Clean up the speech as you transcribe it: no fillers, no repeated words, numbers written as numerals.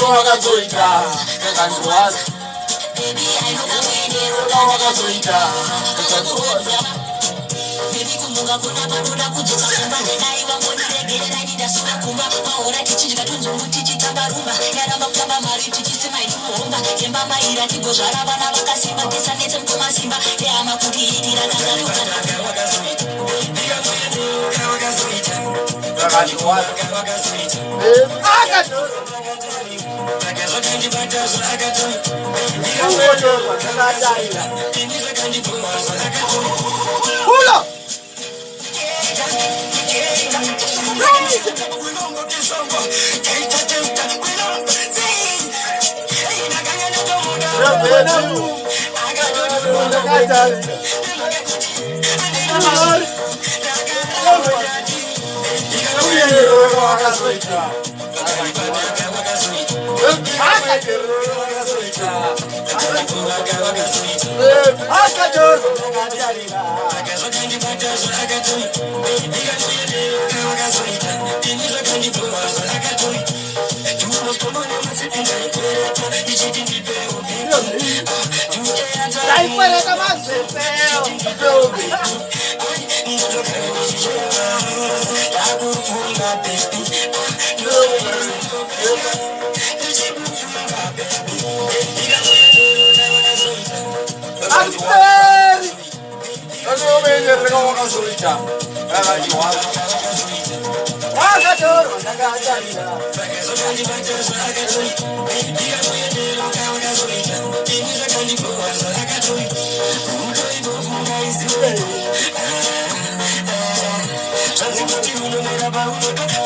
wakazoita kakandiwaza wakazoita kakandiwaza Munga kuna maruda kujoka kumba Nai wangu niregerera nidasuka kumba Maora kichijika tunzungu tichitamba rumba Yaramba kutamba mari tichisima inuomba Yemba maira tigo jaraba na wakasimba Kisa nete mkuma simba Yama kuti itira tangaluka kakandiwaza Hula! Aí para da mais